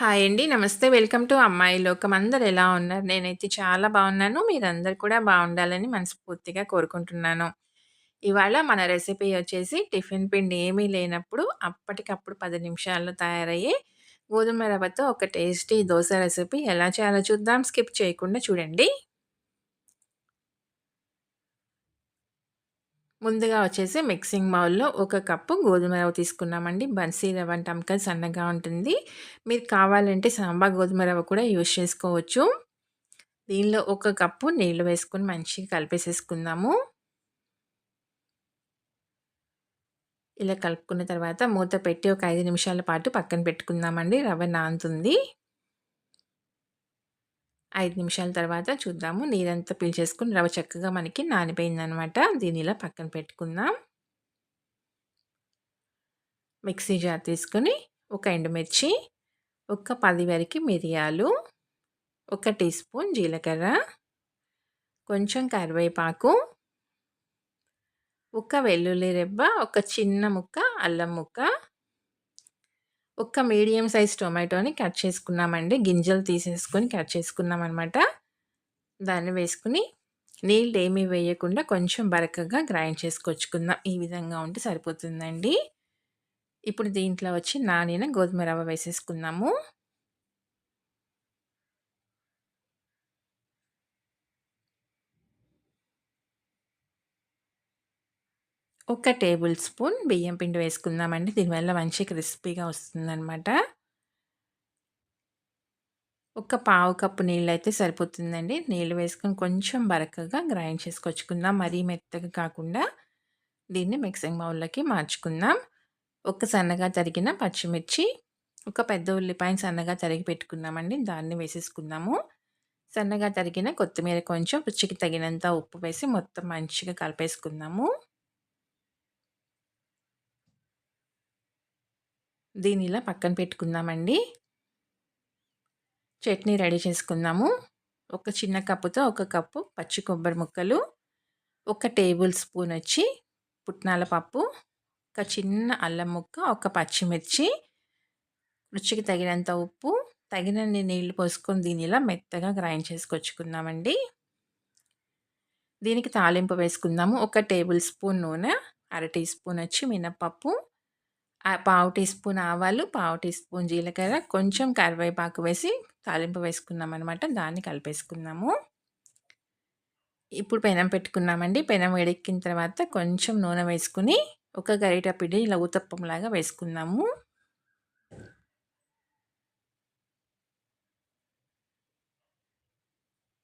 Hi అండి. నమస్తే. Welcome to అమ్మాయి లోకం. అందరూ ఎలా ఉన్నారు? నేనైతే చాలా బాగున్నాను. మీరందరూ కూడా బాగుండాలని మనస్ఫూర్తిగా కోరుకుంటున్నాను. ఇవాళ మన రెసిపీ వచ్చేసి టిఫిన్ పిండి ఏమీ లేనప్పుడు అప్పటికప్పుడు 10 నిమిషాల్లో తయారయ్యే గోధుమ రవ్వతో ఒక టేస్టీ దోస రెసిపీ ఎలా చేయాలో చూద్దాం. స్కిప్ చేయకుండా చూడండి. ముందుగా వచ్చేసి మిక్సింగ్ బౌల్‌లో ఒక కప్పు గోధుమ రవ్వ తీసుకున్నామండి. బన్సీ రవ్వ అంటాం కదా! సన్నగా ఉంటుంది. మీరు కావాలంటే సాంబా గోధుమ రవ్వ కూడా యూజ్ చేసుకోవచ్చు. దీనిలో ఒక కప్పు నీళ్లు వేసుకొని మంచిగా కలిపేసేసుకుందాము. ఇలా కలుపుకున్న తర్వాత మూత పెట్టి ఒక 5 నిమిషాల పాటు పక్కన పెట్టుకుందామండి. రవ్వ నానుతుంది. 5 నిమిషాల తర్వాత చూద్దాము. నీరంతా పీల్చేసుకొని రవ్వ చక్కగా మనకి నానిపోయిందనమాట. దీన్ని ఇలా పక్కన పెట్టుకుందాం. మిక్సీ జార్ తీసుకొని ఒక ఎండుమిర్చి, ఒక 10 వరకు మిరియాలు, ఒక టీ స్పూన్ జీలకర్ర, కొంచెం కరివేపాకు, ఒక వెల్లుల్లి రెబ్బ, ఒక చిన్న ముక్క అల్లం ముక్క, ఒక మీడియం సైజ్ టొమాటోని కట్ చేసుకున్నామండి. గింజలు తీసేసుకొని కట్ చేసుకున్నామనమాట. దాన్ని వేసుకొని నీళ్ళేమీ వేయకుండా కొంచెం బరకగా గ్రైండ్ చేసుకొచ్చుకుందాం. ఈ విధంగా ఉంటే సరిపోతుందండి. ఇప్పుడు దీంట్లో వచ్చి నానిన గోధుమ రవ్వ వేసేసుకుందాము. ఒక టేబుల్ స్పూన్ బియ్యం పిండి వేసుకుందామండి. దీనివల్ల మంచి క్రిస్పీగా వస్తుందనమాట. ఒక పావు కప్పు నీళ్ళైతే సరిపోతుందండి. నీళ్ళు వేసుకొని కొంచెం బరకగా గ్రైండ్ చేసుకొచ్చుకుందాం. మరీ మెత్తగా కాకుండా దీన్ని మిక్సింగ్ బౌల్‌లోకి మార్చుకుందాం. ఒక సన్నగా తరిగిన పచ్చిమిర్చి, ఒక పెద్ద ఉల్లిపాయని సన్నగా తరిగి పెట్టుకున్నామండి. దాన్ని వేసేసుకుందాము. సన్నగా తరిగిన కొత్తిమీర కొంచెం, రుచికి తగినంత ఉప్పు వేసి మొత్తం మంచిగా కలిపేసుకుందాము. దీన్ని ఇలా పక్కన పెట్టుకుందామండి. చట్నీ రెడీ చేసుకుందాము. ఒక చిన్న కప్పుతో ఒక కప్పు పచ్చి కొబ్బరి ముక్కలు, ఒక టేబుల్ స్పూన్ వచ్చి పుట్నాల పప్పు, ఒక చిన్న అల్లం ముక్క, ఒక పచ్చిమిర్చి, రుచికి తగినంత ఉప్పు, తగినన్ని నీళ్లు పోసుకొని దీన్ని ఇలా మెత్తగా గ్రైండ్ చేసుకొచ్చుకుందామండి. దీనికి తాలింపు వేసుకుందాము. ఒక టేబుల్ స్పూన్ నూనె, అర టీ స్పూన్ వచ్చి మినపప్పు, పావు టీ స్పూన్ ఆవాలు, పావు టీ స్పూన్ జీలకర్ర, కొంచెం కరివేపాకు వేసి తాలింపు వేసుకున్నామనమాట. దాన్ని కలిపేసుకుందాము. ఇప్పుడు పెనం పెట్టుకున్నామండి. పెనం వేడెక్కిన తర్వాత కొంచెం నూనె వేసుకొని ఒక గరిట పిండి ఇలా ఊతప్పంలాగా వేసుకుందాము.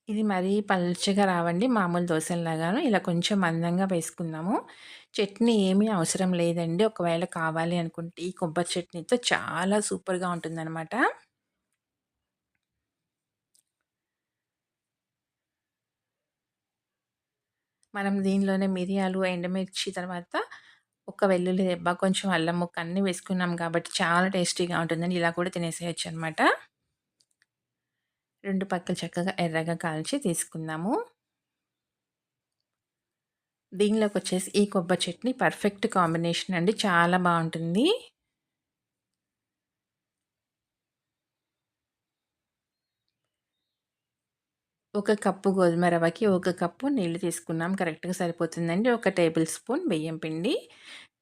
ఇది మరీ పల్చగా రావండి. మామూలు దోసల్లాగాను ఇలా కొంచెం మందంగా వేసుకుందాము. చట్నీ ఏమీ అవసరం లేదండి. ఒకవేళ కావాలి అనుకుంటే ఈ కొబ్బరి చట్నీతో చాలా సూపర్‌గా ఉంటుందనమాట. మనం దీనిలోనే మిరియాలు, ఎండుమిర్చి తర్వాత ఒక వెల్లుల్లి రెబ్బ, కొంచెం అల్లం ముక్క అన్నీ వేసుకున్నాం కాబట్టి చాలా టేస్టీగా ఉంటుందండి. ఇలా కూడా తినేసేయొచ్చనమాట. 2 పక్కలు చక్కగా ఎర్రగా కాల్చి తీసుకుందాము. దీనిలోకొచ్చేసి ఈ కొబ్బరి చట్నీ పర్ఫెక్ట్ కాంబినేషన్ అండి. చాలా బావుంటుంది. ఒక కప్పు గోధుమ రవ్వకి ఒక కప్పు నీళ్లు తీసుకున్నాం. కరెక్ట్‌గా సరిపోతుందండి. ఒక టేబుల్ స్పూన్ బియ్యం పిండి.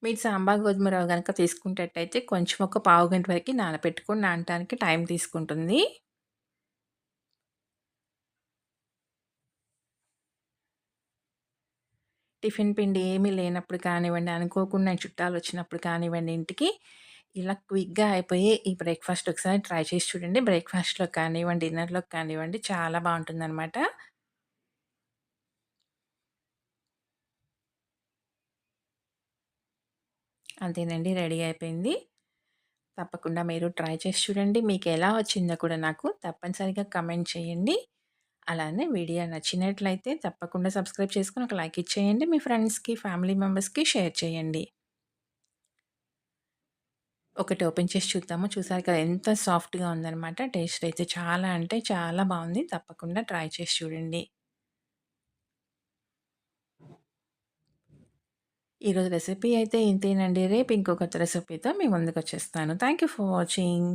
మీరు సాంబార్ గోధుమ రవ్వ గనక తీసుకునేటట్టయితే కొంచెం ఒక పావు గంట వరకి నానపెట్టుకొని నానటానికి టైం తీసుకుంటుంది. టిఫిన్ పిండి ఏమీ లేనప్పుడు కానివ్వండి, అనుకోకుండా చుట్టాలొచ్చినప్పుడు కానివ్వండి ఇంటికి, ఇలా క్విక్‌గా అయిపోయే ఈ బ్రేక్‌ఫాస్ట్ ఒకసారి ట్రై చేసి చూడండి. బ్రేక్‌ఫాస్ట్‌లో కానివ్వండి, డిన్నర్‌లోకి కానివ్వండి చాలా బావుంటుందనమాట. అంతేనండి, రెడీ అయిపోయింది. తప్పకుండా మీరు ట్రై చేసి చూడండి. మీకెలా వచ్చిందో కూడా నాకు తప్పనిసరిగా కమెంట్ చేయండి. అలానే వీడియో నచ్చినట్లయితే తప్పకుండా సబ్స్క్రైబ్ చేసుకొని ఒక లైక్ ఇచ్చేయండి. మీ ఫ్రెండ్స్‌కి, ఫ్యామిలీ మెంబర్స్‌కి షేర్ చేయండి. ఒకటి ఓపెన్ చేసి చూద్దాము. చూసారు కదా ఎంత సాఫ్ట్‌గా ఉందనమాట. టేస్ట్ అయితే చాలా అంటే చాలా బావుంది. తప్పకుండా ట్రై చేసి చూడండి. ఈరోజు రెసిపీ అయితే ఇంతేనండి. రేపు ఇంకో కొత్త రెసిపీతో మీ ముందుకొచ్చేస్తాను. Thank you for watching.